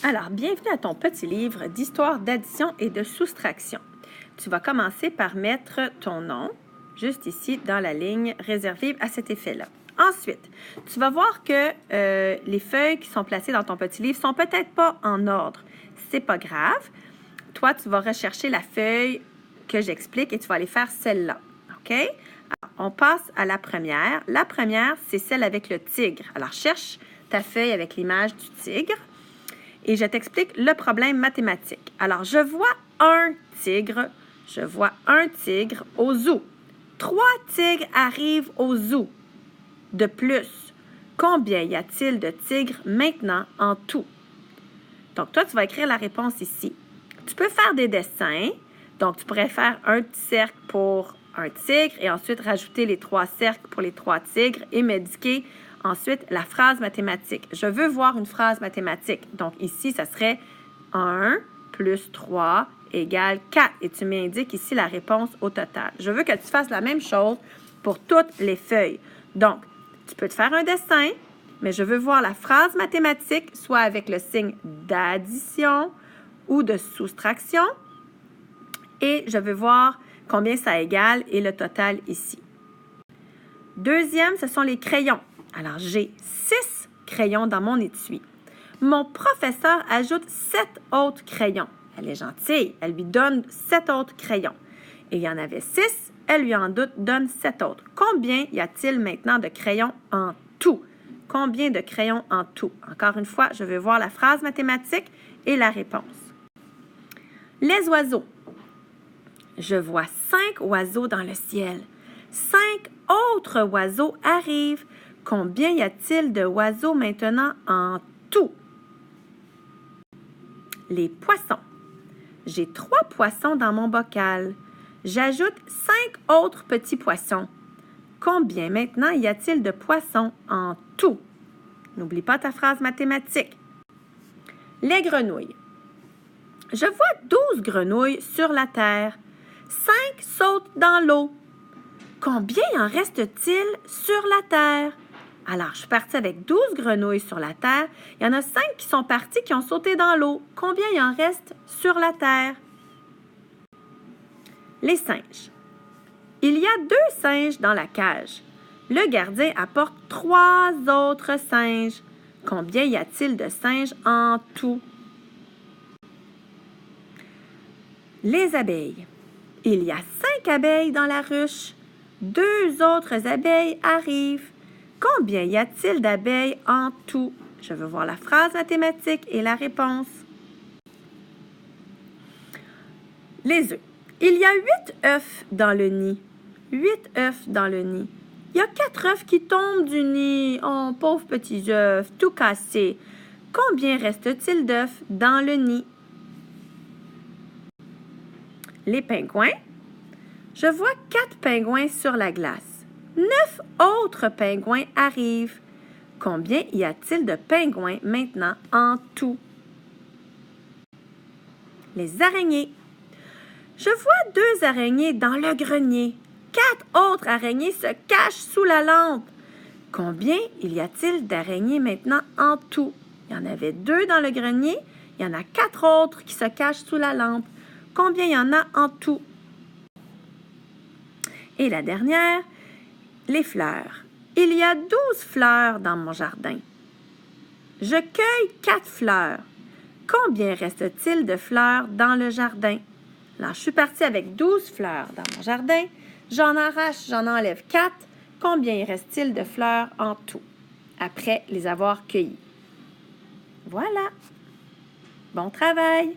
Alors, bienvenue à ton petit livre d'histoire d'addition et de soustraction. Tu vas commencer par mettre ton nom, juste ici, dans la ligne réservée à cet effet-là. Ensuite, tu vas voir que les feuilles qui sont placées dans ton petit livre sont peut-être pas en ordre. C'est pas grave. Toi, tu vas rechercher la feuille que j'explique et tu vas aller faire celle-là. OK? Alors, on passe à la première. La première, c'est celle avec le tigre. Alors, cherche ta feuille avec l'image du tigre. Et je t'explique le problème mathématique. Alors, je vois un tigre au zoo. 3 tigres arrivent au zoo. De plus, combien y a-t-il de tigres maintenant en tout? Donc, toi, tu vas écrire la réponse ici. Tu peux faire des dessins. Donc, tu pourrais faire un petit cercle pour un tigre et ensuite rajouter les 3 cercles pour les 3 tigres et m'indiquer ensuite la phrase mathématique. Je veux voir une phrase mathématique. Donc, ici, ça serait 1 plus 3 égale 4. Et tu m'indiques ici la réponse au total. Je veux que tu fasses la même chose pour toutes les feuilles. Donc, tu peux te faire un dessin, mais je veux voir la phrase mathématique, soit avec le signe d'addition ou de soustraction. Et je veux voir combien ça égale et le total ici. Deuxième, ce sont les crayons. Alors, j'ai 6 crayons dans mon étui. Mon professeur ajoute 7 autres crayons. Elle est gentille. Elle lui donne 7 autres crayons. Et il y en avait 6. Elle lui en donne 7 autres. Combien y a-t-il maintenant de crayons en tout? Combien de crayons en tout? Encore une fois, je veux voir la phrase mathématique et la réponse. Les oiseaux. Je vois 5 oiseaux dans le ciel. 5 autres oiseaux arrivent. Combien y a-t-il de oiseaux maintenant en tout? Les poissons. J'ai 3 poissons dans mon bocal. J'ajoute 5 autres petits poissons. Combien maintenant y a-t-il de poissons en tout? N'oublie pas ta phrase mathématique. Les grenouilles. Je vois 12 grenouilles sur la terre. 5 sautent dans l'eau. Combien en reste-t-il sur la terre? Alors, je suis partie avec 12 grenouilles sur la terre. Il y en a 5 qui sont parties, qui ont sauté dans l'eau. Combien il en reste sur la terre? Les singes. Il y a 2 singes dans la cage. Le gardien apporte 3 autres singes. Combien y a-t-il de singes en tout? Les abeilles. Il y a 5 abeilles dans la ruche. 2 autres abeilles arrivent. Combien y a-t-il d'abeilles en tout? Je veux voir la phrase mathématique et la réponse. Les œufs. Il y a 8 œufs dans le nid. 8 œufs dans le nid. Il y a 4 œufs qui tombent du nid. Oh, pauvres petits œufs, tout cassés. Combien reste-t-il d'œufs dans le nid? Les pingouins. Je vois 4 pingouins sur la glace. 9 autres pingouins arrivent. Combien y a-t-il de pingouins maintenant en tout? Les araignées. Je vois 2 araignées dans le grenier. 4 autres araignées se cachent sous la lampe. Combien y a-t-il d'araignées maintenant en tout? Il y en avait 2 dans le grenier. Il y en a 4 autres qui se cachent sous la lampe. Combien il y en a en tout? Et la dernière, les fleurs. Il y a 12 fleurs dans mon jardin. Je cueille 4 fleurs. Combien reste-t-il de fleurs dans le jardin? Alors, je suis partie avec 12 fleurs dans mon jardin. J'en arrache, j'en enlève 4. Combien reste-t-il de fleurs en tout, après les avoir cueillies? Voilà. Bon travail!